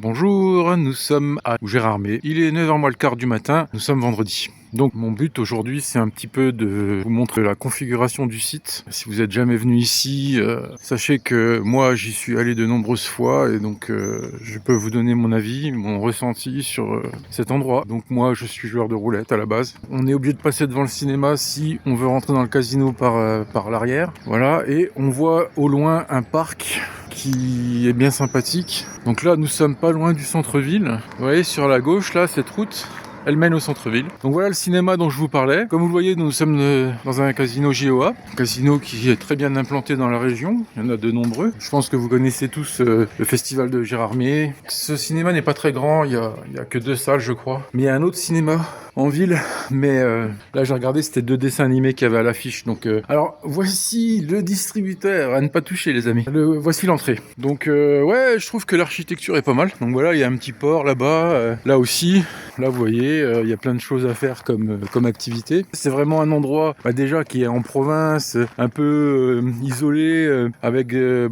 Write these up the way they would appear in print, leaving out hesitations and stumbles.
Bonjour, nous sommes à Gérardmer. Il est 9h moins le quart du matin, nous sommes vendredi. Donc mon but aujourd'hui c'est un petit peu de vous montrer la configuration du site. Si vous êtes jamais venu ici, sachez que moi j'y suis allé de nombreuses fois et donc je peux vous donner mon avis, mon ressenti sur cet endroit. Donc moi je suis joueur de roulette à la base. On est obligé de passer devant le cinéma si on veut rentrer dans le casino par l'arrière. Voilà, et on voit au loin un parc qui est bien sympathique. Donc là nous sommes pas loin du centre-ville. Vous voyez sur la gauche là cette route, elle mène au centre-ville. Donc voilà le cinéma dont je vous parlais. Comme vous le voyez, nous sommes dans un casino JOA. Un casino qui est très bien implanté dans la région. Il y en a de nombreux. Je pense que vous connaissez tous le festival de Gérardmer. Ce cinéma n'est pas très grand, il y a que 2 salles je crois. Mais il y a un autre cinéma en ville, mais là j'ai regardé, c'était 2 dessins animés qu'il y avait à l'affiche. Donc alors voici le distributeur à ne pas toucher les amis. Voici l'entrée. Donc ouais, je trouve que l'architecture est pas mal. Donc voilà, il y a un petit port là-bas, là aussi. Là vous voyez, il y a plein de choses à faire comme activité. C'est vraiment un endroit déjà qui est en province, un peu isolé, avec les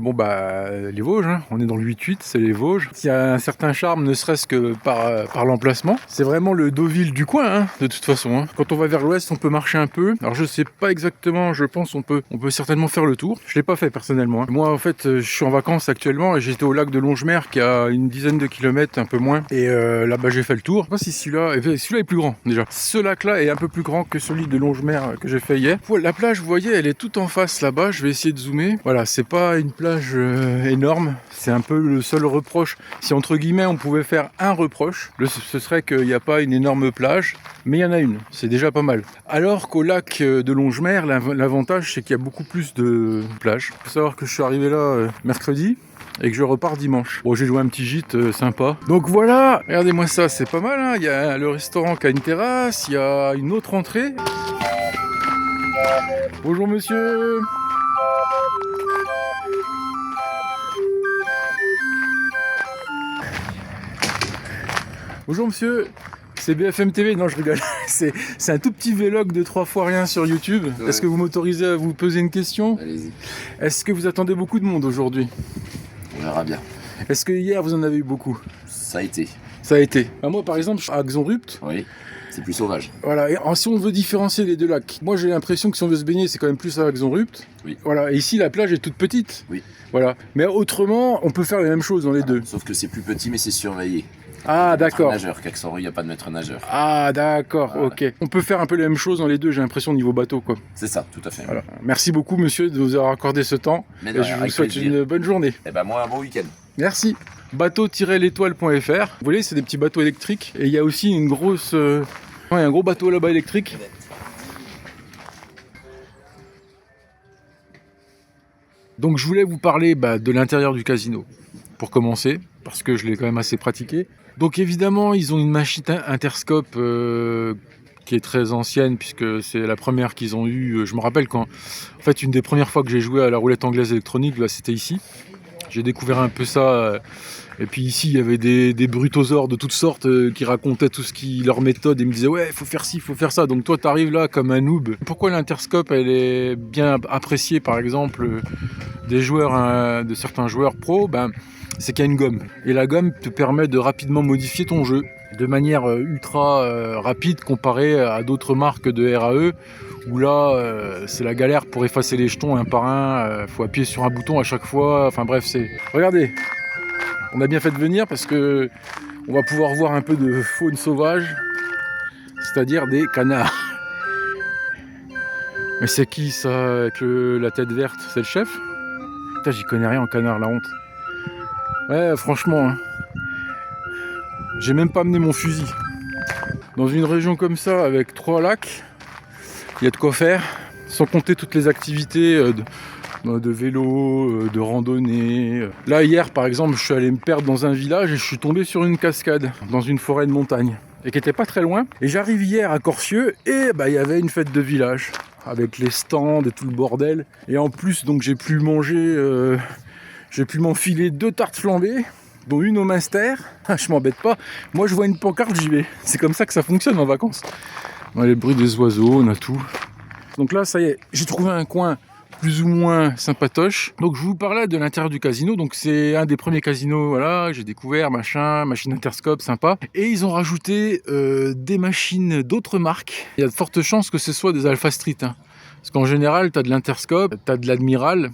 Vosges. Hein. On est dans le 8-8, c'est les Vosges. Il y a un certain charme, ne serait-ce que par l'emplacement. C'est vraiment le Deauville du coin, hein, de toute façon. Hein. Quand on va vers l'ouest, on peut marcher un peu. Alors je sais pas exactement, je pense on peut certainement faire le tour. Je l'ai pas fait personnellement. Hein. Moi en fait, je suis en vacances actuellement et j'étais au lac de Longemer qui a une dizaine de kilomètres, un peu moins. Et là-bas j'ai fait le tour. Je sais pas si celui-là est plus grand déjà. Ce lac-là est un peu plus grand que celui de Longemer que j'ai fait hier. La plage, vous voyez, elle est tout en face là-bas. Je vais essayer de zoomer. Voilà, c'est pas une plage énorme. C'est un peu le seul reproche. Si entre guillemets on pouvait faire un reproche, ce serait qu'il n'y a pas une énorme plage, mais il y en a une. C'est déjà pas mal. Alors qu'au lac de Longemer, l'avantage c'est qu'il y a beaucoup plus de plages. Il faut savoir que je suis arrivé là mercredi. Et que je repars dimanche. Bon, j'ai joué un petit gîte sympa. Donc voilà, regardez-moi ça, c'est pas mal. Hein. Il y a le restaurant qui a une terrasse, il y a une autre entrée. Bonjour monsieur. Bonjour monsieur. C'est BFM TV, non je rigole. C'est un tout petit vlog de 3 fois rien sur YouTube. Ouais. Est-ce que vous m'autorisez à vous poser une question ? Allez-y. Est-ce que vous attendez beaucoup de monde aujourd'hui ? On verra bien. Est-ce que hier vous en avez eu beaucoup ? Ça a été. Ça a été. Moi par exemple, à Axonrupt. Oui, c'est plus sauvage. Voilà, et si on veut différencier les 2 lacs, moi j'ai l'impression que si on veut se baigner, c'est quand même plus à Axonrupt. Oui. Voilà, et ici la plage est toute petite. Oui. Voilà. Mais autrement, on peut faire les mêmes choses dans les 2. Sauf que c'est plus petit mais c'est surveillé. Ah d'accord. Nageur, qu'Axonrupt, il n'y a pas de maître nageur. Ah d'accord, voilà. Ok. On peut faire un peu les mêmes choses dans les 2, j'ai l'impression, niveau bateau quoi. C'est ça, tout à fait. Voilà. Merci beaucoup monsieur de vous avoir accordé ce temps. Mais et je vous souhaite une bonne journée. Et ben moi un bon week-end. Merci. Bateau-l'étoile.fr. Vous voyez, c'est des petits bateaux électriques. Et il y a aussi une grosse... un gros bateau là-bas électrique. Donc je voulais vous parler de l'intérieur du casino, pour commencer, parce que je l'ai quand même assez pratiqué. Donc évidemment, ils ont une machine Interscope qui est très ancienne, puisque c'est la première qu'ils ont eue. Je me rappelle quand... En fait, une des premières fois que j'ai joué à la roulette anglaise électronique, c'était ici. J'ai découvert un peu ça, et puis ici il y avait des brutosaures de toutes sortes qui racontaient tout ce qui leur méthode et me disaient ouais il faut faire ci, il faut faire ça. Donc toi t'arrives là comme un noob. Pourquoi l'Interscope elle est bien appréciée par exemple des joueurs, de certains joueurs pro, c'est qu'il y a une gomme. Et la gomme te permet de rapidement modifier ton jeu de manière ultra rapide comparé à d'autres marques de RAE où là c'est la galère pour effacer les jetons un par un, faut appuyer sur un bouton à chaque fois, enfin bref c'est... Regardez, on a bien fait de venir parce que on va pouvoir voir un peu de faune sauvage, c'est-à-dire des canards. Mais c'est qui ça avec la tête verte? C'est le chef? Putain j'y connais rien en canard, la honte. Ouais franchement, hein. J'ai même pas amené mon fusil. Dans une région comme ça, avec 3 lacs, il y a de quoi faire, sans compter toutes les activités de vélo, de randonnée. Là, hier, par exemple, je suis allé me perdre dans un village et je suis tombé sur une cascade, dans une forêt de montagne, et qui était pas très loin. Et j'arrive hier à Corcieux, et il y avait une fête de village, avec les stands et tout le bordel. Et en plus, donc j'ai pu manger, j'ai pu m'enfiler 2 tartes flambées, dont une au Munster. Je m'embête pas. Moi, je vois une pancarte, j'y vais. C'est comme ça que ça fonctionne en vacances. On a les bruits des oiseaux, on a tout. Donc là, ça y est, j'ai trouvé un coin plus ou moins sympatoche. Donc je vous parlais de l'intérieur du casino, donc c'est un des premiers casinos, voilà, j'ai découvert, machine Interscope, sympa. Et ils ont rajouté des machines d'autres marques. Il y a de fortes chances que ce soit des Alpha Street, hein. Parce qu'en général, tu as de l'Interscope, tu as de l'Admiral,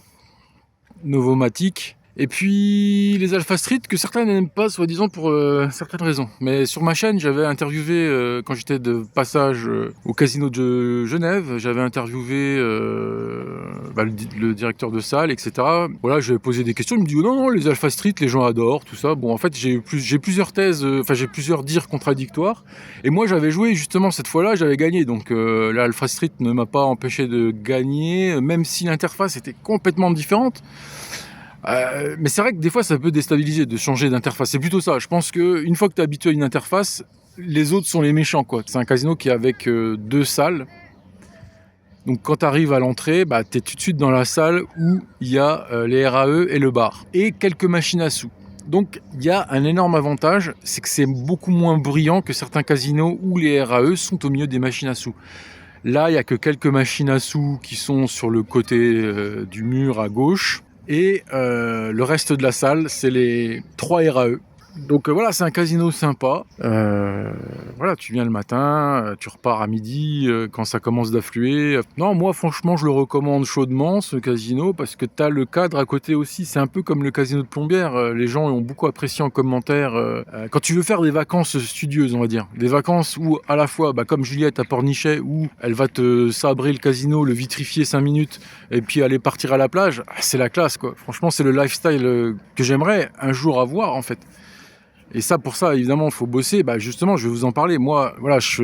Novomatic, et puis les Alpha Street que certains n'aiment pas, soi-disant pour certaines raisons. Mais sur ma chaîne, j'avais interviewé, quand j'étais de passage au casino de Genève, j'avais interviewé le directeur de salle, etc. Voilà, je lui ai posé des questions, il me dit non, les Alpha Street, les gens adorent, tout ça. Bon, en fait, j'ai plusieurs thèses, j'ai plusieurs dires contradictoires. Et moi, j'avais joué justement cette fois-là, j'avais gagné. Donc l'Alpha Street ne m'a pas empêché de gagner, même si l'interface était complètement différente. Mais c'est vrai que des fois ça peut déstabiliser de changer d'interface, c'est plutôt ça. Je pense qu'une fois que tu es habitué à une interface, les autres sont les méchants, quoi. C'est un casino qui est avec 2 salles, donc quand tu arrives à l'entrée, tu es tout de suite dans la salle où il y a les RAE et le bar, et quelques machines à sous. Donc il y a un énorme avantage, c'est que c'est beaucoup moins bruyant que certains casinos où les RAE sont au milieu des machines à sous. Là, il n'y a que quelques machines à sous qui sont sur le côté du mur à gauche. Et le reste de la salle, c'est les 3 RAE. Donc voilà, c'est un casino sympa. Voilà, tu viens le matin, tu repars à midi quand ça commence d'affluer. Non, moi franchement, je le recommande chaudement, ce casino, parce que tu as le cadre à côté aussi. C'est un peu comme le casino de Plombières. Les gens ont beaucoup apprécié en commentaire. Quand tu veux faire des vacances studieuses, on va dire, des vacances où à la fois, comme Juliette à Pornichet, où elle va te sabrer le casino, le vitrifier 5 minutes, et puis aller partir à la plage, c'est la classe, quoi. Franchement, c'est le lifestyle que j'aimerais un jour avoir, en fait. Et ça, pour ça, évidemment, il faut bosser. Justement, je vais vous en parler. Moi, voilà, je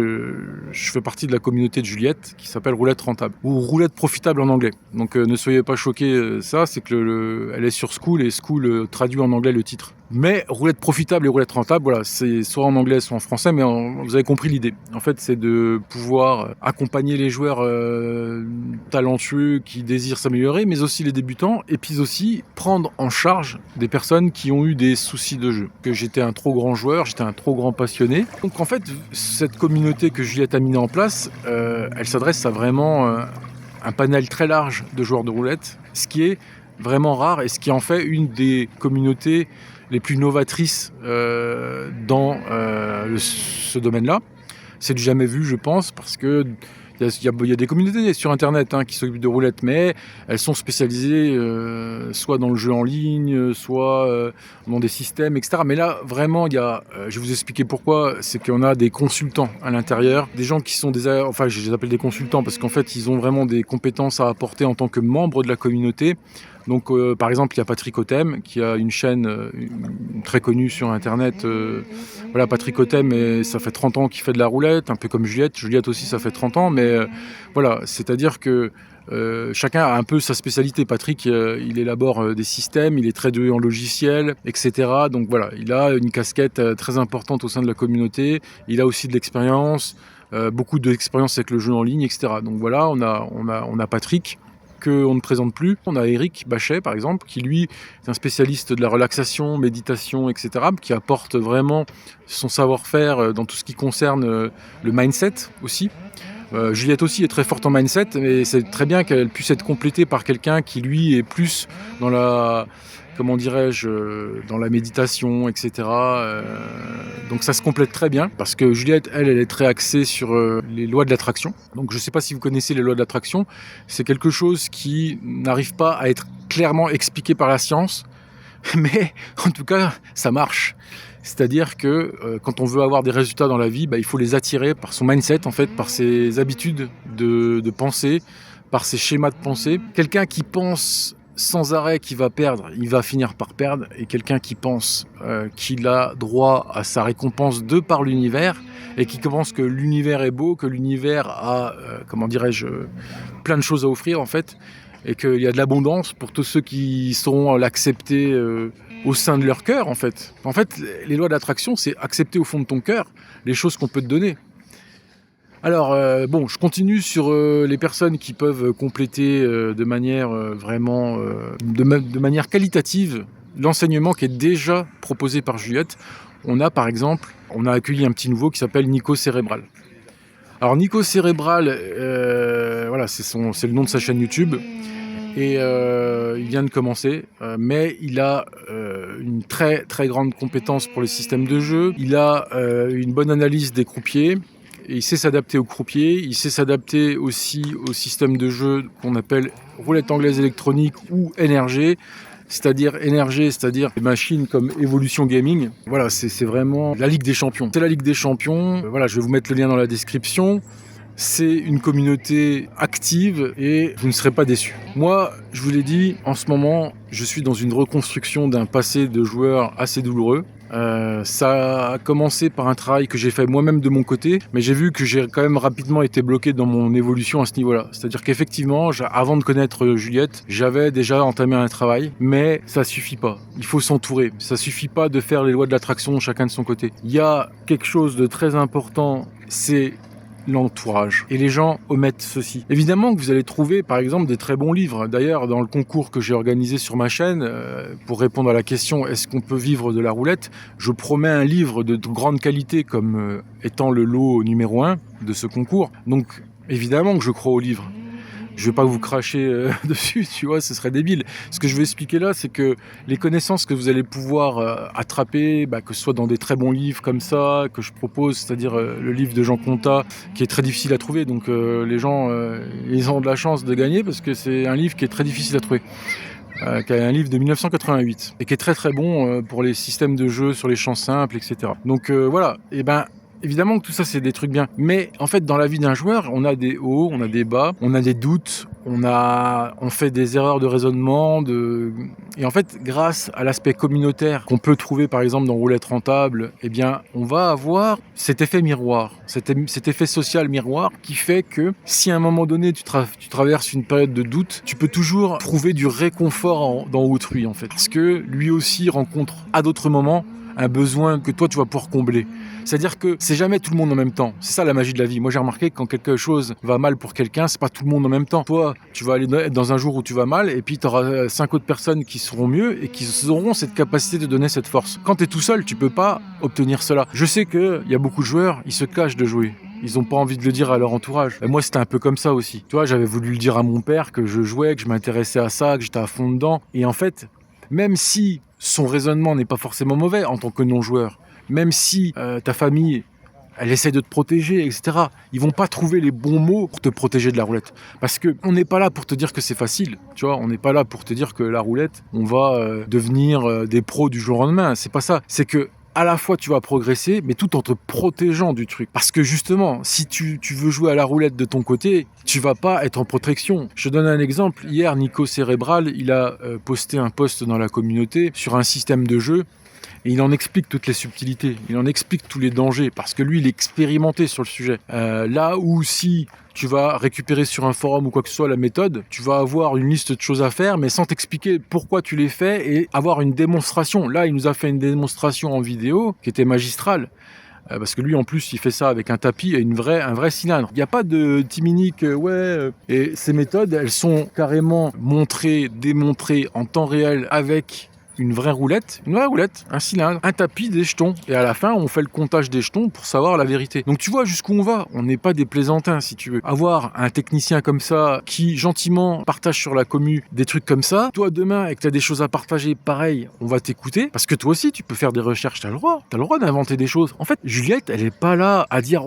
fais partie de la communauté de Juliette qui s'appelle Roulette Rentable ou Roulette Profitable en anglais. Donc, ne soyez pas choqués. Ça, c'est que elle est sur Skool et Skool traduit en anglais le titre. Mais Roulette Profitable et Roulette Rentable, voilà, c'est soit en anglais, soit en français, mais vous avez compris l'idée. En fait, c'est de pouvoir accompagner les joueurs talentueux qui désirent s'améliorer, mais aussi les débutants, et puis aussi prendre en charge des personnes qui ont eu des soucis de jeu. Que j'étais un trop grand joueur, j'étais un trop grand passionné. Donc en fait, cette communauté que Juliette a mise en place, elle s'adresse à vraiment un panel très large de joueurs de roulette, ce qui est vraiment rare et ce qui en fait une des communautés les plus novatrices dans ce domaine-là. C'est du jamais vu, je pense, parce que il y a des communautés sur Internet qui s'occupent de roulettes, mais elles sont spécialisées soit dans le jeu en ligne, soit dans des systèmes, etc. Mais là, vraiment, je vais vous expliquer pourquoi, c'est qu'on a des consultants à l'intérieur, des gens qui sont enfin, je les appelle des consultants parce qu'en fait, ils ont vraiment des compétences à apporter en tant que membres de la communauté. Donc, par exemple, il y a Patrick Otem qui a une chaîne très connue sur Internet. Voilà, Patrick Otem, ça fait 30 ans qu'il fait de la roulette, un peu comme Juliette. Juliette aussi, ça fait 30 ans. Mais voilà, c'est-à-dire que chacun a un peu sa spécialité. Patrick, il élabore des systèmes, il est très doué en logiciel, etc. Donc voilà, il a une casquette très importante au sein de la communauté. Il a aussi de l'expérience, beaucoup d'expérience avec le jeu en ligne, etc. Donc voilà, on a Patrick, qu'on ne présente plus. On a Eric Bachet, par exemple, qui lui est un spécialiste de la relaxation, méditation, etc., qui apporte vraiment son savoir-faire dans tout ce qui concerne le mindset aussi. Juliette aussi est très forte en mindset, mais c'est très bien qu'elle puisse être complétée par quelqu'un qui, lui, est plus dans la... comment dirais-je, dans la méditation, etc. Donc ça se complète très bien, parce que Juliette, elle est très axée sur les lois de l'attraction. Donc je ne sais pas si vous connaissez les lois de l'attraction, c'est quelque chose qui n'arrive pas à être clairement expliqué par la science, mais en tout cas, ça marche. C'est-à-dire que quand on veut avoir des résultats dans la vie, il faut les attirer par son mindset, en fait, par ses habitudes de pensée, par ses schémas de pensée. Quelqu'un qui pense sans arrêt qu'il va perdre, il va finir par perdre. Et quelqu'un qui pense qu'il a droit à sa récompense de par l'univers, et qui pense que l'univers est beau, que l'univers a, plein de choses à offrir, en fait, et qu'il y a de l'abondance pour tous ceux qui sauront l'accepter au sein de leur cœur, en fait. En fait, les lois d'attraction, c'est accepter au fond de ton cœur les choses qu'on peut te donner. Alors, je continue sur les personnes qui peuvent compléter de manière vraiment, de manière qualitative l'enseignement qui est déjà proposé par Juliette. On a accueilli un petit nouveau qui s'appelle Nico Cérébral. Alors Nico Cérébral, voilà, c'est le nom de sa chaîne YouTube. Et il vient de commencer, mais il a une très très grande compétence pour les systèmes de jeu. Il a une bonne analyse des croupiers. Et il sait s'adapter aux croupiers, il sait s'adapter aussi au système de jeu qu'on appelle roulette anglaise électronique ou NRG, c'est-à-dire les machines comme Evolution Gaming. Voilà, c'est vraiment la Ligue des Champions. C'est la Ligue des Champions, voilà, je vais vous mettre le lien dans la description. C'est une communauté active et vous ne serez pas déçus. Moi, je vous l'ai dit, en ce moment, je suis dans une reconstruction d'un passé de joueur assez douloureux. Ça a commencé par un travail que j'ai fait moi-même de mon côté, mais j'ai vu que j'ai quand même rapidement été bloqué dans mon évolution à ce niveau-là. C'est-à-dire qu'effectivement, avant de connaître Juliette, j'avais déjà entamé un travail, mais ça suffit pas. Il faut s'entourer. Ça suffit pas de faire les lois de l'attraction chacun de son côté. Il y a quelque chose de très important, c'est l'entourage. Et les gens omettent ceci. Évidemment que vous allez trouver par exemple des très bons livres. D'ailleurs, dans le concours que j'ai organisé sur ma chaîne, pour répondre à la question est-ce qu'on peut vivre de la roulette, je promets un livre de grande qualité comme étant le lot numéro 1 de ce concours. Donc évidemment que je crois au livre. Je vais pas vous cracher dessus, tu vois, ce serait débile. Ce que je veux expliquer là, c'est que les connaissances que vous allez pouvoir attraper, que ce soit dans des très bons livres comme ça, que je propose, c'est-à-dire le livre de Jean Contat, qui est très difficile à trouver, donc les gens, ils ont de la chance de gagner, parce que c'est un livre qui est très difficile à trouver. Qui est un livre de 1988, et qui est très très bon pour les systèmes de jeu sur les champs simples, etc. Donc voilà, et évidemment que tout ça c'est des trucs bien, mais en fait dans la vie d'un joueur, on a des hauts, on a des bas, on a des doutes, on fait des erreurs de raisonnement, et en fait grâce à l'aspect communautaire qu'on peut trouver par exemple dans Roulette Rentable, on va avoir cet effet miroir, cet effet social miroir qui fait que si à un moment donné tu traverses une période de doute, tu peux toujours trouver du réconfort dans autrui en fait, parce que lui aussi rencontre à d'autres moments un besoin que toi tu vas pouvoir combler. C'est-à-dire que c'est jamais tout le monde en même temps. C'est ça la magie de la vie. Moi j'ai remarqué que quand quelque chose va mal pour quelqu'un, c'est pas tout le monde en même temps. Toi, tu vas aller dans un jour où tu vas mal, et puis tu auras 5 autres personnes qui seront mieux et qui auront cette capacité de donner cette force. Quand tu es tout seul, tu peux pas obtenir cela. Je sais qu'il y a beaucoup de joueurs, ils se cachent de jouer. Ils n'ont pas envie de le dire à leur entourage. Et moi, c'était un peu comme ça aussi. Tu vois, j'avais voulu le dire à mon père que je jouais, que je m'intéressais à ça, que j'étais à fond dedans. Et en fait, même si son raisonnement n'est pas forcément mauvais en tant que non-joueur, même si ta famille, elle essaie de te protéger, etc., ils vont pas trouver les bons mots pour te protéger de la roulette. Parce qu'on n'est pas là pour te dire que c'est facile, tu vois, on n'est pas là pour te dire que la roulette, on va devenir des pros du jour au lendemain. C'est pas ça. C'est que à la fois tu vas progresser, mais tout en te protégeant du truc. Parce que justement, si tu veux jouer à la roulette de ton côté, tu vas pas être en protection. Je te donne un exemple. Hier, Nico Cérébral, il a posté un post dans la communauté sur un système de jeu. Et il en explique toutes les subtilités, il en explique tous les dangers, parce que lui, il est expérimenté sur le sujet. Là où si tu vas récupérer sur un forum ou quoi que ce soit la méthode, tu vas avoir une liste de choses à faire, mais sans t'expliquer pourquoi tu les fais et avoir une démonstration. Là, il nous a fait une démonstration en vidéo qui était magistrale. Parce que lui, en plus, il fait ça avec un tapis et un vrai cylindre. Il n'y a pas de timinique, Et ces méthodes, elles sont carrément montrées, démontrées en temps réel avec une vraie roulette, un cylindre, un tapis, des jetons. Et à la fin, on fait le comptage des jetons pour savoir la vérité. Donc tu vois jusqu'où on va. On n'est pas des plaisantins, si tu veux. Avoir un technicien comme ça qui gentiment partage sur la commu des trucs comme ça, toi demain, et que tu as des choses à partager, pareil, on va t'écouter. Parce que toi aussi, tu peux faire des recherches, t'as le droit d'inventer des choses. En fait, Juliette, elle est pas là à dire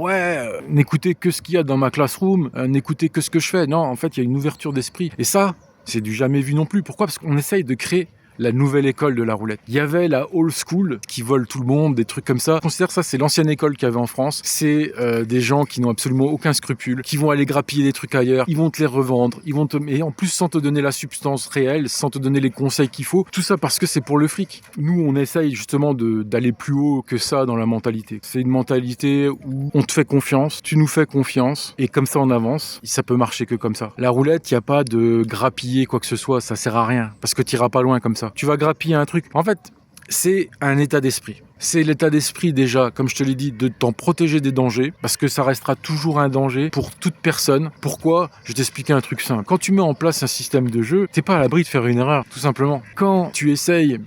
n'écoutez que ce qu'il y a dans ma classroom, n'écoutez que ce que je fais. Non, en fait, il y a une ouverture d'esprit. Et ça, c'est du jamais vu non plus. Pourquoi ? Parce qu'on essaye de créer la nouvelle école de la roulette. Il y avait la old school qui vole tout le monde, des trucs comme ça. Je considère que ça, c'est l'ancienne école qu'il y avait en France. C'est des gens qui n'ont absolument aucun scrupule, qui vont aller grappiller des trucs ailleurs, ils vont te les revendre, et en plus sans te donner la substance réelle, sans te donner les conseils qu'il faut. Tout ça parce que c'est pour le fric. Nous, on essaye justement d'aller plus haut que ça dans la mentalité. C'est une mentalité où on te fait confiance, tu nous fais confiance, et comme ça on avance. Ça peut marcher que comme ça. La roulette, il n'y a pas de grappiller quoi que ce soit, ça sert à rien, parce que tu iras pas loin comme ça. Tu vas grappiller un truc. En fait, c'est un état d'esprit. C'est l'état d'esprit déjà, comme je te l'ai dit, de t'en protéger des dangers, parce que ça restera toujours un danger pour toute personne. Pourquoi ? Je vais t'expliquer un truc simple. Quand tu mets en place un système de jeu, t'es pas à l'abri de faire une erreur, tout simplement. Quand tu essayes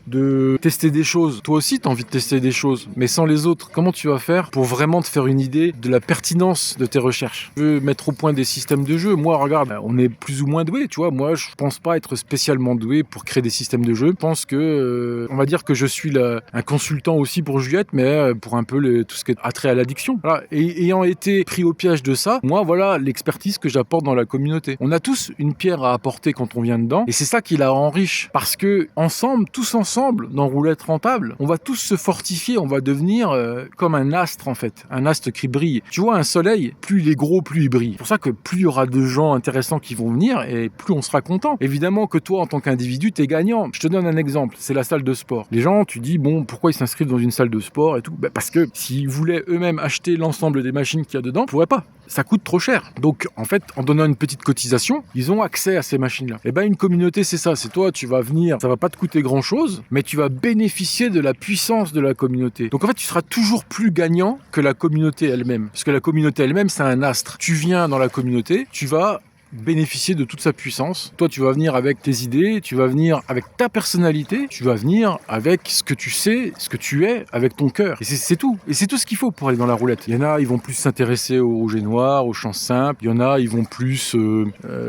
de tester des choses. Toi aussi, tu as envie de tester des choses, mais sans les autres. Comment tu vas faire pour vraiment te faire une idée de la pertinence de tes recherches? Tu veux mettre au point des systèmes de jeu. Moi, regarde, on est plus ou moins doué, tu vois. Moi, je pense pas être spécialement doué pour créer des systèmes de jeu. Je pense que, on va dire que je suis un consultant aussi pour Juliette, mais pour un peu tout ce qui est attrait à l'addiction. Voilà. Et ayant été pris au piège de ça, moi, voilà l'expertise que j'apporte dans la communauté. On a tous une pierre à apporter quand on vient dedans, et c'est ça qui la enriche. Parce que ensemble, tous ensemble, dans Roulette Rentable, on va tous se fortifier, on va devenir comme un astre en fait, un astre qui brille. Tu vois, un soleil, plus il est gros, plus il brille. C'est pour ça que plus il y aura de gens intéressants qui vont venir, et plus on sera content. Évidemment que toi, en tant qu'individu, t'es gagnant. Je te donne un exemple, c'est la salle de sport. Les gens, tu dis, bon, pourquoi ils s'inscrivent dans une salle de sport et tout? Parce que s'ils voulaient eux-mêmes acheter l'ensemble des machines qu'il y a dedans, ils pourraient pas. Ça coûte trop cher. Donc, en fait, en donnant une petite cotisation, ils ont accès à ces machines-là. Et une communauté, c'est ça. C'est toi, tu vas venir, ça va pas te coûter grand-chose, mais tu vas bénéficier de la puissance de la communauté. Donc, en fait, tu seras toujours plus gagnant que la communauté elle-même. Parce que la communauté elle-même, c'est un astre. Tu viens dans la communauté, tu vas bénéficier de toute sa puissance. Toi, tu vas venir avec tes idées, tu vas venir avec ta personnalité, tu vas venir avec ce que tu sais, ce que tu es, avec ton cœur. Et c'est tout. Et c'est tout ce qu'il faut pour aller dans la roulette. Il y en a, ils vont plus s'intéresser au jet noir, aux chants simples. Il y en a, ils vont plus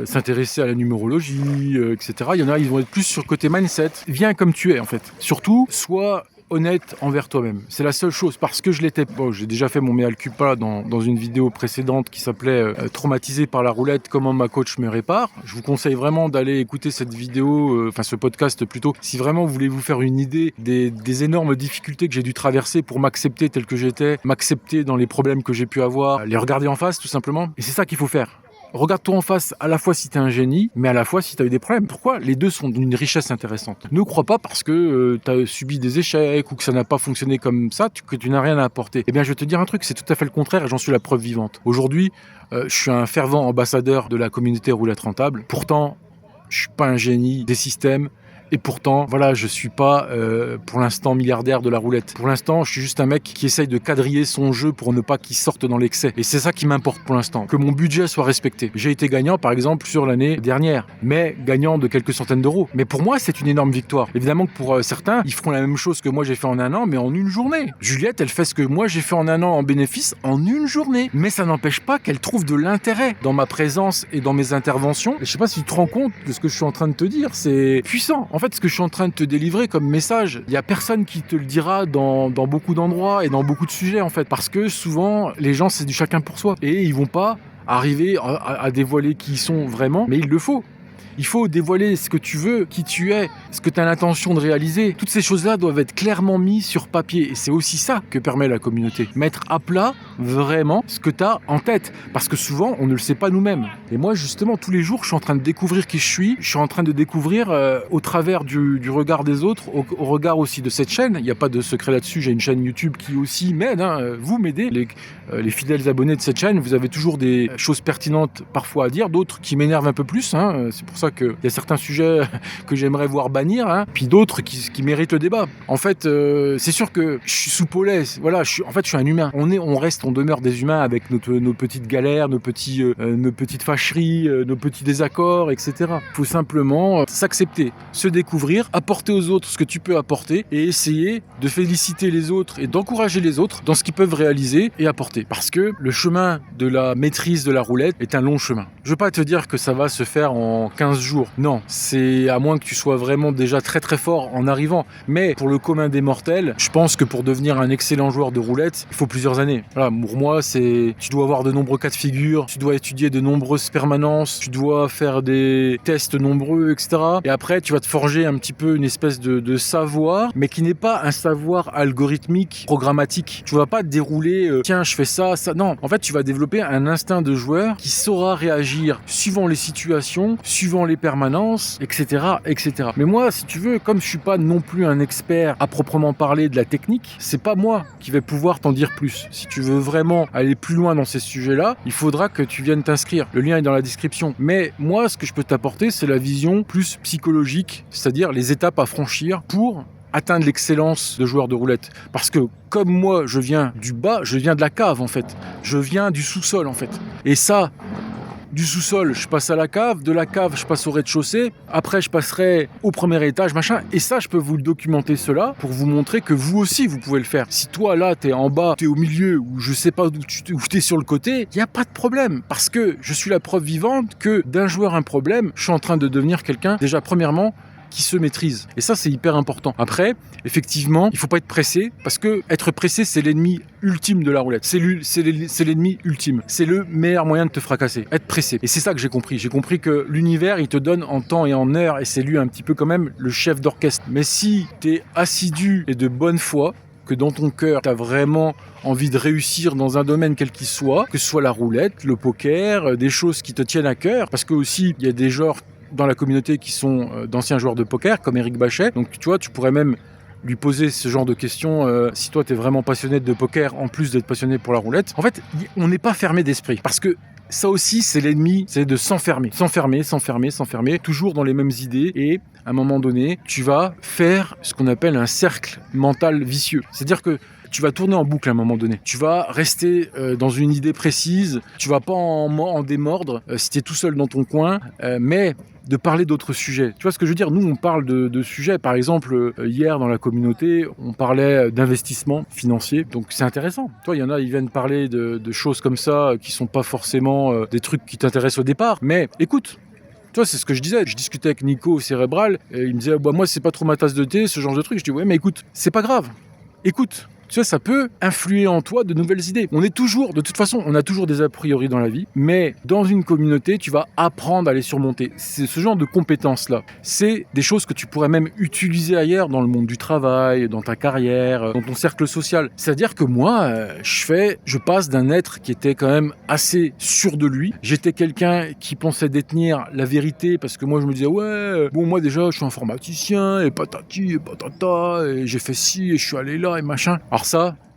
s'intéresser à la numérologie, etc. Il y en a, ils vont être plus sur le côté mindset. Viens comme tu es, en fait. Surtout, sois honnête envers toi-même. C'est la seule chose, parce que je l'étais pas. J'ai déjà fait mon mea culpa dans une vidéo précédente qui s'appelait Traumatisé par la roulette, comment ma coach me répare. Je vous conseille vraiment d'aller écouter cette vidéo, ce podcast plutôt, si vraiment vous voulez vous faire une idée des énormes difficultés que j'ai dû traverser pour m'accepter tel que j'étais, m'accepter dans les problèmes que j'ai pu avoir, les regarder en face tout simplement. Et c'est ça qu'il faut faire. Regarde-toi en face à la fois si t'es un génie, mais à la fois si t'as eu des problèmes. Pourquoi? Les deux sont d'une richesse intéressante. Ne crois pas parce que t'as subi des échecs ou que ça n'a pas fonctionné comme ça, que tu n'as rien à apporter. Eh bien, je vais te dire un truc, c'est tout à fait le contraire et j'en suis la preuve vivante. Aujourd'hui, je suis un fervent ambassadeur de la communauté Roulette Rentable. Pourtant, je suis pas un génie des systèmes. Et pourtant, voilà, je suis pas pour l'instant milliardaire de la roulette. Pour l'instant, je suis juste un mec qui essaye de quadriller son jeu pour ne pas qu'il sorte dans l'excès. Et c'est ça qui m'importe pour l'instant, que mon budget soit respecté. J'ai été gagnant, par exemple, sur l'année dernière, mais gagnant de quelques centaines d'euros. Mais pour moi, c'est une énorme victoire. Évidemment que pour certains, ils feront la même chose que moi j'ai fait en un an, mais en une journée. Juliette, elle fait ce que moi j'ai fait en un an en bénéfice en une journée. Mais ça n'empêche pas qu'elle trouve de l'intérêt dans ma présence et dans mes interventions. Et je sais pas si tu te rends compte de ce que je suis en train de te dire, c'est puissant. En fait, ce que je suis en train de te délivrer comme message, il y a personne qui te le dira dans beaucoup d'endroits et dans beaucoup de sujets en fait, parce que souvent les gens c'est du chacun pour soi et ils vont pas arriver à dévoiler qui ils sont vraiment, mais il le faut. Il faut dévoiler ce que tu veux, qui tu es, ce que tu as l'intention de réaliser. Toutes ces choses-là doivent être clairement mises sur papier. Et c'est aussi ça que permet la communauté. Mettre à plat vraiment ce que tu as en tête. Parce que souvent, on ne le sait pas nous-mêmes. Et moi, justement, tous les jours, je suis en train de découvrir qui je suis. Je suis en train de découvrir au travers du regard des autres, au regard aussi de cette chaîne. Il n'y a pas de secret là-dessus. J'ai une chaîne YouTube qui aussi m'aide. Vous m'aidez, les fidèles abonnés de cette chaîne. Vous avez toujours des choses pertinentes parfois à dire, d'autres qui m'énervent un peu plus. C'est pour ça qu'il y a certains sujets que j'aimerais voir bannir, puis d'autres qui méritent le débat. En fait, c'est sûr que je suis sous Paulet. Voilà, je suis un humain. On demeure des humains avec nos petites galères, nos petites fâcheries, nos petits désaccords, etc. Il faut simplement s'accepter, se découvrir, apporter aux autres ce que tu peux apporter et essayer de féliciter les autres et d'encourager les autres dans ce qu'ils peuvent réaliser et apporter. Parce que le chemin de la maîtrise de la roulette est un long chemin. Je veux pas te dire que ça va se faire en 15 jours. Non, c'est à moins que tu sois vraiment déjà très très fort en arrivant. Mais pour le commun des mortels, je pense que pour devenir un excellent joueur de roulette, il faut plusieurs années. Voilà, pour moi, tu dois avoir de nombreux cas de figure, tu dois étudier de nombreuses permanences, tu dois faire des tests nombreux, etc. Et après, tu vas te forger un petit peu une espèce de savoir, mais qui n'est pas un savoir algorithmique, programmatique. Tu vas pas te dérouler, tiens, je fais ça, ça. Non, en fait, tu vas développer un instinct de joueur qui saura réagir suivant les situations, suivant les permanences, etc., etc. Mais moi, si tu veux, comme je suis pas non plus un expert à proprement parler de la technique, c'est pas moi qui vais pouvoir t'en dire plus. Si tu veux vraiment aller plus loin dans ces sujets-là, il faudra que tu viennes t'inscrire. Le lien est dans la description. Mais moi, ce que je peux t'apporter, c'est la vision plus psychologique, c'est-à-dire les étapes à franchir pour atteindre l'excellence de joueur de roulette. Parce que comme moi, je viens du bas, je viens de la cave en fait. Je viens du sous-sol en fait. Et ça, du sous-sol, je passe à la cave, de la cave, je passe au rez-de-chaussée, après je passerai au premier étage, machin. Et ça, je peux vous le documenter cela pour vous montrer que vous aussi, vous pouvez le faire. Si toi, là, t'es en bas, t'es au milieu, ou je sais pas où t'es sur le côté, il n'y a pas de problème. Parce que je suis la preuve vivante que d'un joueur un problème, je suis en train de devenir quelqu'un, déjà, premièrement, qui se maîtrise. Et ça, c'est hyper important. Après, effectivement, il faut pas être pressé, parce que être pressé, c'est l'ennemi ultime de la roulette. C'est l'ennemi ultime. C'est le meilleur moyen de te fracasser. Être pressé. Et c'est ça que j'ai compris. J'ai compris que l'univers, il te donne en temps et en heure, et c'est lui un petit peu quand même le chef d'orchestre. Mais si t'es assidu et de bonne foi, que dans ton cœur, t'as vraiment envie de réussir dans un domaine quel qu'il soit, que ce soit la roulette, le poker, des choses qui te tiennent à cœur, parce que aussi, il y a des genres dans la communauté qui sont d'anciens joueurs de poker, comme Eric Bachet. Donc tu vois, tu pourrais même lui poser ce genre de questions si toi, tu es vraiment passionné de poker, en plus d'être passionné pour la roulette. En fait, on n'est pas fermé d'esprit, parce que ça aussi, c'est l'ennemi, c'est de s'enfermer, toujours dans les mêmes idées, et à un moment donné, tu vas faire ce qu'on appelle un cercle mental vicieux. C'est-à-dire que tu vas tourner en boucle à un moment donné. Tu vas rester dans une idée précise, tu vas pas en démordre si tu es tout seul dans ton coin, mais de parler d'autres sujets. Tu vois ce que je veux dire ? Nous, on parle de sujets. Par exemple, hier, dans la communauté, on parlait d'investissement financier. Donc, c'est intéressant. Toi, il y en a, ils viennent parler de choses comme ça qui sont pas forcément des trucs qui t'intéressent au départ. Mais écoute, tu vois, c'est ce que je disais. Je discutais avec Nico Cérébral et il me disait moi, c'est pas trop ma tasse de thé, ce genre de truc. Je dis ouais, mais écoute, c'est pas grave. Écoute. Tu vois, ça peut influer en toi de nouvelles idées. De toute façon, on a toujours des a priori dans la vie, mais dans une communauté, tu vas apprendre à les surmonter. C'est ce genre de compétences-là. C'est des choses que tu pourrais même utiliser ailleurs, dans le monde du travail, dans ta carrière, dans ton cercle social. C'est-à-dire que moi, je passe d'un être qui était quand même assez sûr de lui. J'étais quelqu'un qui pensait détenir la vérité, parce que moi, je me disais, moi déjà, je suis informaticien, et patati, et patata, et j'ai fait ci, et je suis allé là, et machin. Alors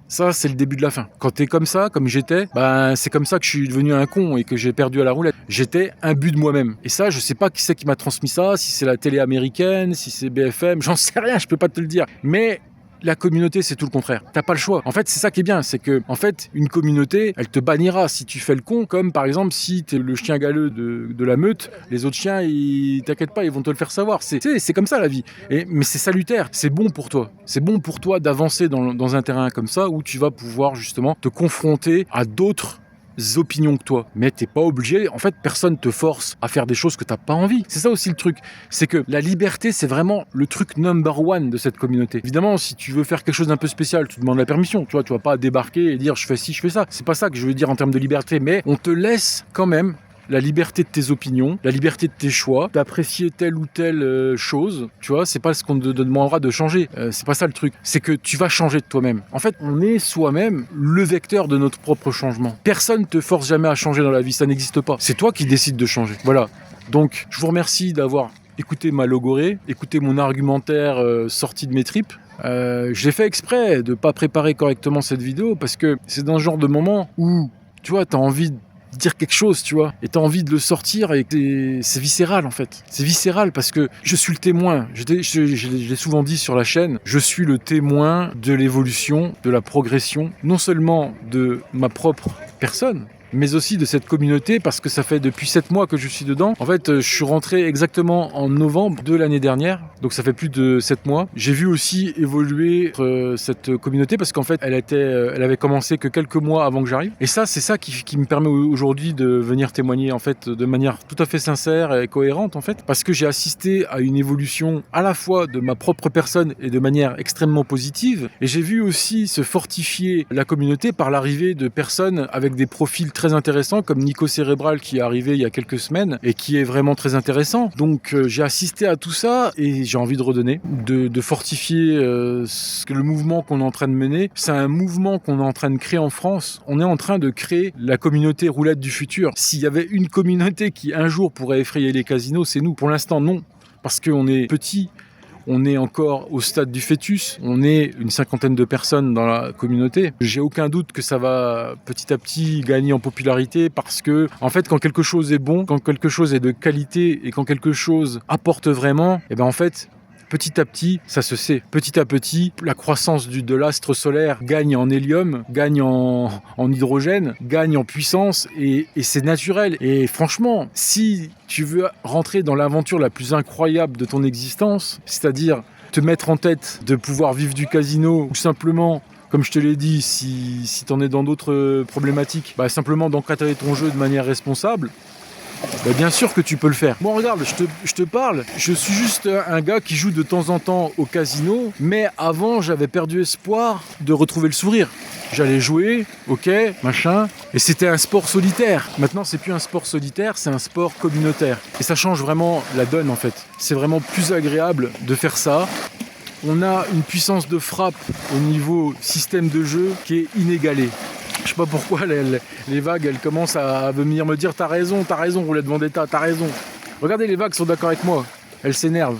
ça, c'est le début de la fin. Quand t'es comme ça, comme j'étais, c'est comme ça que je suis devenu un con et que j'ai perdu à la roulette. J'étais imbu de moi-même. Et ça, je sais pas qui c'est qui m'a transmis ça, si c'est la télé américaine, si c'est BFM, j'en sais rien, je peux pas te le dire. Mais la communauté, c'est tout le contraire. T'as pas le choix. En fait, c'est ça qui est bien, c'est que, en fait, une communauté, elle te bannira si tu fais le con, comme par exemple, si t'es le chien galeux de la meute, les autres chiens, t'inquiète pas, ils vont te le faire savoir. C'est comme ça la vie. Mais c'est salutaire, c'est bon pour toi. C'est bon pour toi d'avancer dans un terrain comme ça, où tu vas pouvoir justement te confronter à d'autres opinions que toi, mais t'es pas obligé. En fait, personne te force à faire des choses que t'as pas envie. C'est ça aussi le truc, c'est que la liberté, c'est vraiment le truc number one de cette communauté. Évidemment, si tu veux faire quelque chose d'un peu spécial, tu demandes la permission. Tu vois, tu vas pas débarquer et dire je fais ci, je fais ça. C'est pas ça que je veux dire en termes de liberté, mais on te laisse quand même la liberté de tes opinions, la liberté de tes choix, d'apprécier telle ou telle chose, tu vois, c'est pas ce qu'on te demandera de changer, c'est pas ça le truc, c'est que tu vas changer de toi-même. En fait, on est soi-même le vecteur de notre propre changement. Personne te force jamais à changer dans la vie, ça n'existe pas. C'est toi qui décides de changer. Voilà. Donc, je vous remercie d'avoir écouté ma logorée, écouté mon argumentaire sorti de mes tripes. Je l'ai fait exprès de pas préparer correctement cette vidéo parce que c'est dans ce genre de moment où, tu vois, t'as envie de dire quelque chose, tu vois, et t'as envie de le sortir et c'est viscéral en fait. C'est viscéral parce que je suis le témoin. Je l'ai souvent dit sur la chaîne, je suis le témoin de l'évolution, de la progression, non seulement de ma propre personne, mais aussi de cette communauté, parce que ça fait depuis 7 mois que je suis dedans. En fait, je suis rentré exactement en novembre de l'année dernière, donc ça fait plus de 7 mois. J'ai vu aussi évoluer cette communauté, parce qu'en fait, elle avait commencé que quelques mois avant que j'arrive. Et ça, c'est ça qui me permet aujourd'hui de venir témoigner, en fait, de manière tout à fait sincère et cohérente, en fait, parce que j'ai assisté à une évolution à la fois de ma propre personne et de manière extrêmement positive. Et j'ai vu aussi se fortifier la communauté par l'arrivée de personnes avec des profils très intéressants, comme Nico Cérébral qui est arrivé il y a quelques semaines et qui est vraiment très intéressant. Donc j'ai assisté à tout ça et j'ai envie de redonner, de fortifier le mouvement qu'on est en train de mener. C'est un mouvement qu'on est en train de créer en France. On est en train de créer la communauté roulette du futur. S'il y avait une communauté qui un jour pourrait effrayer les casinos, c'est nous. Pour l'instant, non, parce qu'on est petit. On est encore au stade du fœtus, on est une 50aine de personnes dans la communauté. J'ai aucun doute que ça va petit à petit gagner en popularité parce que, en fait, quand quelque chose est bon, quand quelque chose est de qualité et quand quelque chose apporte vraiment, en fait, petit à petit, ça se sait, petit à petit, la croissance de l'astre solaire gagne en hélium, gagne en hydrogène, gagne en puissance et c'est naturel. Et franchement, si tu veux rentrer dans l'aventure la plus incroyable de ton existence, c'est-à-dire te mettre en tête de pouvoir vivre du casino ou simplement, comme je te l'ai dit, si tu en es dans d'autres problématiques, simplement d'encadrer ton jeu de manière responsable, bien sûr que tu peux le faire. Bon, regarde, je te parle, je suis juste un gars qui joue de temps en temps au casino, mais avant, j'avais perdu espoir de retrouver le sourire. J'allais jouer, ok, machin, et c'était un sport solitaire. Maintenant, c'est plus un sport solitaire, c'est un sport communautaire. Et ça change vraiment la donne, en fait. C'est vraiment plus agréable de faire ça. On a une puissance de frappe au niveau système de jeu qui est inégalée. Je sais pas pourquoi les vagues, elles commencent à venir me dire t'as raison, Roulette Vendetta, t'as raison. Regardez, les vagues sont d'accord avec moi, elles s'énervent.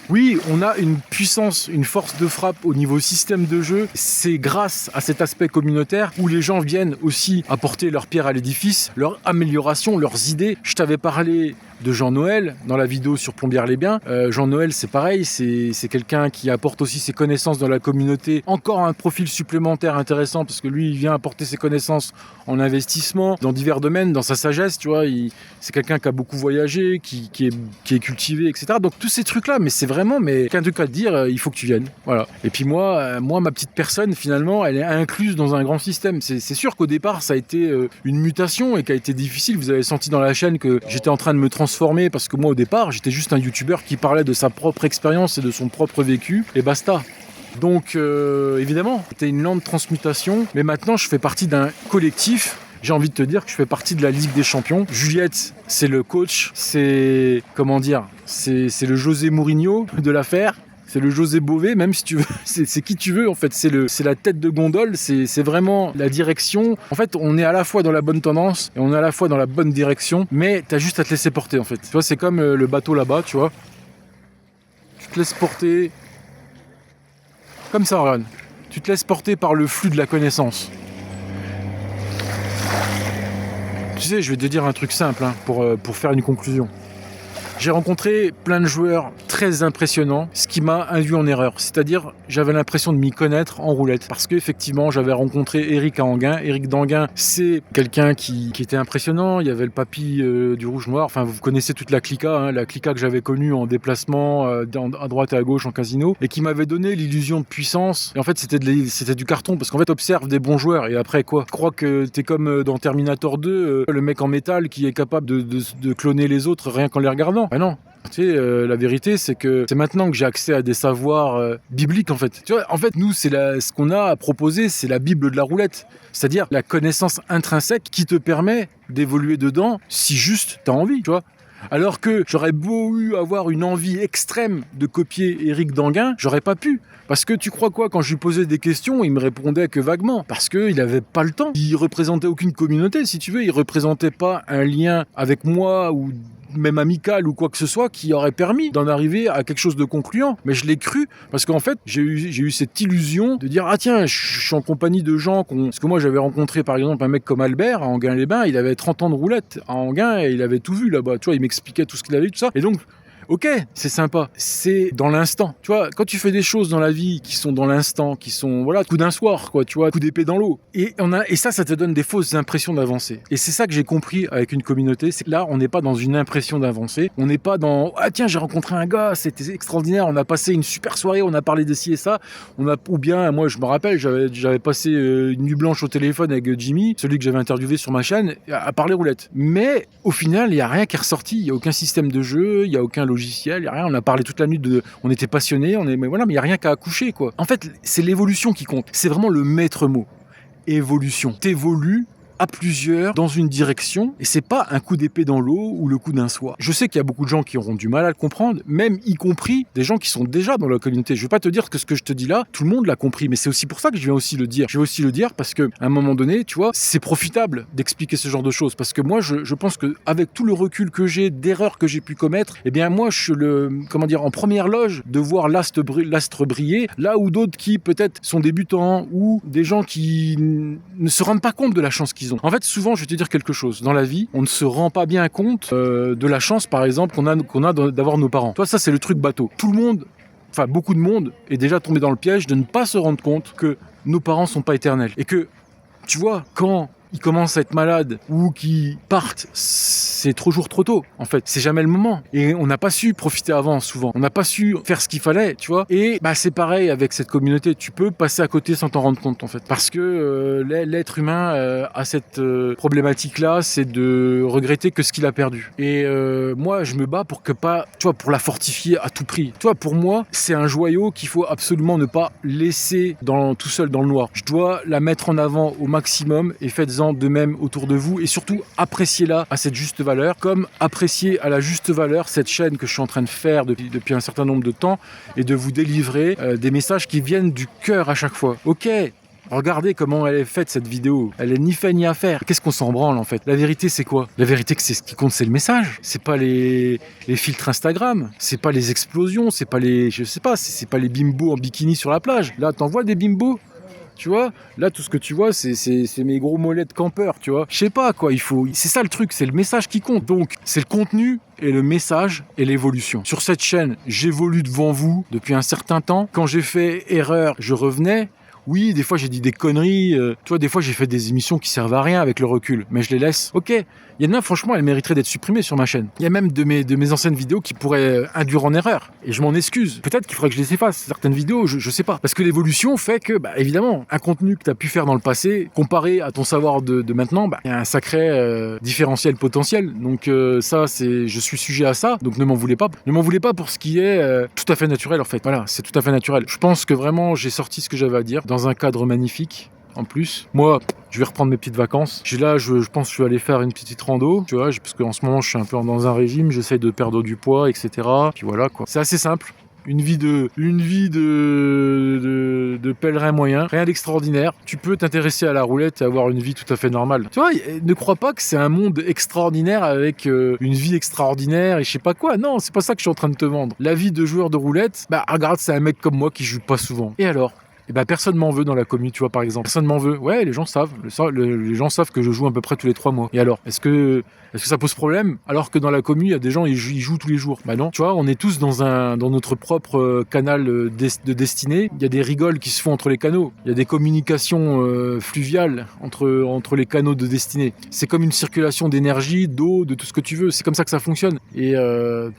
Oui, on a une puissance, une force de frappe au niveau système de jeu. C'est grâce à cet aspect communautaire où les gens viennent aussi apporter leur pierre à l'édifice, leur amélioration, leurs idées. Je t'avais parlé de Jean-Noël dans la vidéo sur Plombières-les-Bains. Jean-Noël, c'est pareil, c'est quelqu'un qui apporte aussi ses connaissances dans la communauté. Encore un profil supplémentaire intéressant parce que lui, il vient apporter ses connaissances en investissement dans divers domaines, dans sa sagesse, tu vois. C'est quelqu'un qui a beaucoup voyagé, qui est cultivé, etc. Donc tous ces trucs-là, mais c'est vraiment, qu'un truc à te dire, il faut que tu viennes. Voilà. Et puis moi, ma petite personne, finalement, elle est incluse dans un grand système. C'est sûr qu'au départ, ça a été une mutation et qui a été difficile. Vous avez senti dans la chaîne que j'étais en train de me transformer parce que moi, au départ, j'étais juste un youtubeur qui parlait de sa propre expérience et de son propre vécu et basta. Donc, évidemment, c'était une lente transmutation, mais maintenant, je fais partie d'un collectif. J'ai envie de te dire que je fais partie de la Ligue des Champions. Juliette, c'est le coach, c'est le José Mourinho de l'affaire. C'est le José Bové, même si tu veux, c'est qui tu veux en fait, c'est la tête de gondole, c'est vraiment la direction. En fait, on est à la fois dans la bonne tendance et on est à la fois dans la bonne direction, mais t'as juste à te laisser porter en fait. Tu vois, c'est comme le bateau là-bas, tu vois. Tu te laisses porter comme ça, Ryan. Tu te laisses porter par le flux de la connaissance. Tu sais, je vais te dire un truc simple pour faire une conclusion. J'ai rencontré plein de joueurs très impressionnants, ce qui m'a induit en erreur. C'est-à-dire, j'avais l'impression de m'y connaître en roulette. Parce qu'effectivement, j'avais rencontré Eric à Anguin. Eric d'Anguin, c'est quelqu'un qui était impressionnant. Il y avait le papy du Rouge-Noir. Enfin, vous connaissez toute la clica, la clica que j'avais connue en déplacement à droite et à gauche en casino, et qui m'avait donné l'illusion de puissance. Et en fait, c'était du carton, parce qu'en fait, t'observes des bons joueurs, et après quoi? Tu crois que t'es comme dans Terminator 2, le mec en métal qui est capable de cloner les autres rien qu'en les regardant. Ben non. Tu sais, la vérité, c'est que c'est maintenant que j'ai accès à des savoirs bibliques, en fait. Tu vois, en fait, nous, ce qu'on a à proposer, c'est la Bible de la roulette. C'est-à-dire la connaissance intrinsèque qui te permet d'évoluer dedans si juste t'as envie, tu vois. Alors que j'aurais beau avoir une envie extrême de copier Eric d'Anguin, j'aurais pas pu. Parce que tu crois quoi, quand je lui posais des questions, il me répondait que vaguement. Parce qu'il avait pas le temps. Il représentait aucune communauté, si tu veux. Il représentait pas un lien avec moi ou même amical ou quoi que ce soit qui aurait permis d'en arriver à quelque chose de concluant. Mais je l'ai cru parce qu'en fait, j'ai eu cette illusion de dire ah tiens, je suis en compagnie de gens parce que moi j'avais rencontré par exemple un mec comme Albert à Anguin-les-Bains, il avait 30 ans de roulette à Anguin et il avait tout vu là-bas. Tu vois, il m'expliquait tout ce qu'il avait vu, tout ça. Et donc ok, c'est sympa, c'est dans l'instant. Tu vois, quand tu fais des choses dans la vie qui sont dans l'instant, qui sont, voilà, coup d'un soir, quoi, tu vois, coup d'épée dans l'eau. Et ça te donne des fausses impressions d'avancer. Et c'est ça que j'ai compris avec une communauté, c'est que là, on n'est pas dans une impression d'avancer, on n'est pas dans, ah tiens, j'ai rencontré un gars, c'était extraordinaire, on a passé une super soirée, on a parlé de ci et ça, ou bien, moi, je me rappelle, j'avais passé une nuit blanche au téléphone avec Jimmy, celui que j'avais interviewé sur ma chaîne, à parler roulette. Mais, au final, il n'y a rien qui est ressorti, il n'y a aucun système de jeu, il n'y a aucun logiciel, il n'y a rien, on a parlé toute la nuit on était passionnés, mais il n'y a rien qu'à accoucher, quoi. En fait, c'est l'évolution qui compte. C'est vraiment le maître mot. Évolution. T'évolues à plusieurs dans une direction et c'est pas un coup d'épée dans l'eau ou le coup d'un soir. Je sais qu'il y a beaucoup de gens qui auront du mal à le comprendre, même y compris des gens qui sont déjà dans la communauté. Je vais pas te dire que ce que je te dis là, tout le monde l'a compris, mais c'est aussi pour ça que je viens aussi le dire. Je vais aussi le dire parce que à un moment donné, tu vois, c'est profitable d'expliquer ce genre de choses parce que moi, je pense que avec tout le recul que j'ai, d'erreurs que j'ai pu commettre, eh bien moi, je suis en première loge de voir l'astre briller, là où d'autres qui peut-être sont débutants ou des gens qui ne se rendent pas compte de la chance qu'ils qu'ils ont. En fait, souvent, je vais te dire quelque chose. Dans la vie, on ne se rend pas bien compte de la chance, par exemple, qu'on a d'avoir nos parents. Toi, ça, c'est le truc bateau. Tout le monde, enfin, beaucoup de monde est déjà tombé dans le piège de ne pas se rendre compte que nos parents sont pas éternels. Et que, tu vois, quand ils commencent à être malades ou qu'ils partent, c'est trop tôt, en fait. C'est jamais le moment. Et on n'a pas su profiter avant, souvent. On n'a pas su faire ce qu'il fallait, tu vois. Et bah, c'est pareil avec cette communauté. Tu peux passer à côté sans t'en rendre compte, en fait. Parce que l'être humain a cette problématique-là, c'est de regretter que ce qu'il a perdu. Et moi, je me bats pour que pas, tu vois, pour la fortifier à tout prix. Tu vois, pour moi, c'est un joyau qu'il faut absolument ne pas laisser tout seul dans le noir. Je dois la mettre en avant au maximum et faites-en de même autour de vous et surtout appréciez-la à cette juste valeur, comme appréciez à la juste valeur cette chaîne que je suis en train de faire depuis un certain nombre de temps et de vous délivrer des messages qui viennent du cœur à chaque fois. Ok, regardez comment elle est faite cette vidéo, elle est ni fait ni à faire. Qu'est-ce qu'on s'en branle en fait? La vérité c'est quoi? La vérité que c'est ce qui compte, c'est le message. C'est pas les filtres Instagram, c'est pas les explosions, c'est pas les, je sais pas, c'est pas les bimbos en bikini sur la plage. Là t'en vois des bimbos? Tu vois, là tout ce que tu vois c'est mes gros mollets de campeur, tu vois. Je sais pas quoi, c'est ça le truc, c'est le message qui compte. Donc c'est le contenu et le message et l'évolution. Sur cette chaîne, j'évolue devant vous depuis un certain temps. Quand j'ai fait erreur, je revenais. Oui, des fois j'ai dit des conneries, tu vois, des fois j'ai fait des émissions qui servent à rien avec le recul, mais je les laisse. Ok, il y en a franchement, elles mériteraient d'être supprimées sur ma chaîne. Il y a même de mes anciennes vidéos qui pourraient induire en erreur, et je m'en excuse. Peut-être qu'il faudrait que je les efface, certaines vidéos, je sais pas. Parce que l'évolution fait que, bah évidemment, un contenu que tu as pu faire dans le passé, comparé à ton savoir de maintenant, bah il y a un sacré différentiel potentiel. Donc je suis sujet à ça, donc ne m'en voulez pas. Ne m'en voulez pas pour ce qui est tout à fait naturel en fait. Voilà, c'est tout à fait naturel. Je pense que vraiment j'ai sorti ce que j'avais à dire dans un cadre magnifique. En plus, moi, je vais reprendre mes petites vacances. Je pense que je vais aller faire une petite rando, tu vois, parce qu'en ce moment, je suis un peu dans un régime, j'essaye de perdre du poids, etc. Puis voilà, quoi. C'est assez simple. Une vie de pèlerin moyen, rien d'extraordinaire. Tu peux t'intéresser à la roulette et avoir une vie tout à fait normale. Tu vois, ne crois pas que c'est un monde extraordinaire avec une vie extraordinaire et je sais pas quoi. Non, c'est pas ça que je suis en train de te vendre. La vie de joueur de roulette, bah regarde, c'est un mec comme moi qui joue pas souvent. Et alors? Et ben personne m'en veut dans la commune, tu vois, par exemple. Personne m'en veut. Ouais, les gens savent. Les gens savent que je joue à peu près tous les 3 mois. Et alors, est-ce que ça pose problème? Alors que dans la commune, il y a des gens, ils jouent tous les jours. Bah non. Tu vois, on est tous dans notre propre canal de destinée. Il y a des rigoles qui se font entre les canaux. Il y a des communications fluviales entre les canaux de destinée. C'est comme une circulation d'énergie, d'eau, de tout ce que tu veux. C'est comme ça que ça fonctionne. Et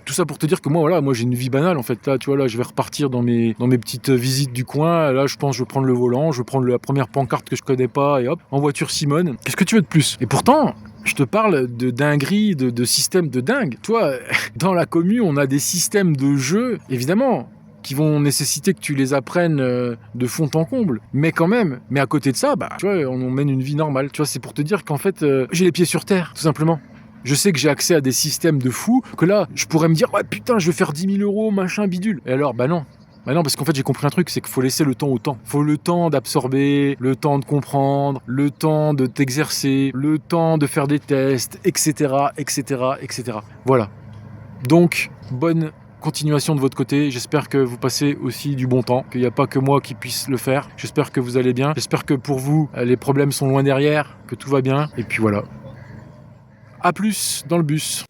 tout ça pour te dire que moi j'ai une vie banale en fait. Là, tu vois, là, je vais repartir dans mes petites visites du coin. Là, je pense que je vais prendre le volant, je vais prendre la première pancarte que je connais pas et hop, en voiture Simone. Qu'est-ce que tu veux de plus? Et pourtant, je te parle de dinguerie, de système de dingue. Toi, dans la commune, on a des systèmes de jeu, évidemment, qui vont nécessiter que tu les apprennes de fond en comble. Mais quand même, mais à côté de ça, bah, tu vois, on mène une vie normale. Tu vois, c'est pour te dire qu'en fait, j'ai les pieds sur terre, tout simplement. Je sais que j'ai accès à des systèmes de fous, que là, je pourrais me dire, ouais putain, je vais faire 10 000 €, machin, bidule. Et alors, bah non. Bah non, parce qu'en fait, j'ai compris un truc, c'est qu'il faut laisser le temps au temps. Il faut le temps d'absorber, le temps de comprendre, le temps de t'exercer, le temps de faire des tests, etc., etc., etc. Voilà. Donc, bonne continuation de votre côté. J'espère que vous passez aussi du bon temps, qu'il n'y a pas que moi qui puisse le faire. J'espère que vous allez bien. J'espère que pour vous, les problèmes sont loin derrière, que tout va bien. Et puis voilà. À plus dans le bus.